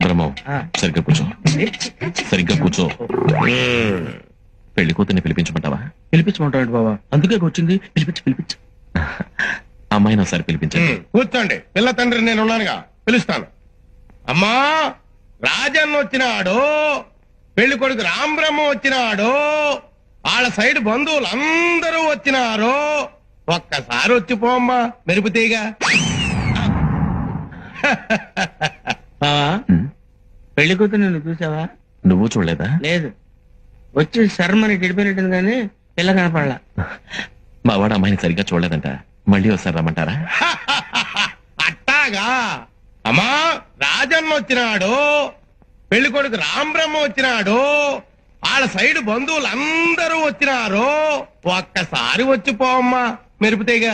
బ్రహ్మం సరిగ్గా కూర్చో, సరిగ్గా కూర్చో. పెళ్లి కూతుర్ని పిలిపించమంటావా? పిలిపించమంటాడు బాబా, అందుకే వచ్చింది. పిలిపించు. అమ్మాయిని ఒకసారి పిలిపించండి. కూర్చోండి, పిల్ల తండ్రి నేను ఉన్నానుగా, పిలుస్తాను. అమ్మా, రాజన్న వచ్చినాడు, పెళ్లి కొడుకు రాంబ్రహ్మ వచ్చినాడు, వాళ్ళ సైడ్ బంధువులు అందరూ వచ్చినారు. ఒక్కసారి వచ్చిపోమ్మా మెరుపుతీగా. బావా, పెళ్లి కూతురు నువ్వు చూసావా? నువ్వు చూడలేదా? లేదు, వచ్చి శర్మని గడిపోయినట్టుంది కానీ పిల్ల కనపడలా. మా వాడు అమ్మాయిని సరిగ్గా చూడలేదంట, మళ్ళీ ఒకసారి రమ్మంటారా? అట్టాగా. అమ్మా, రాజన్న వచ్చినాడు, పెళ్లి కొడుకు రాంబ్రహ్మ వచ్చినాడు, వాళ్ళ సైడ్ బంధువులు అందరూ వచ్చినారు. ఒక్కసారి వచ్చిపోమ్మా మెరుపుతీగా.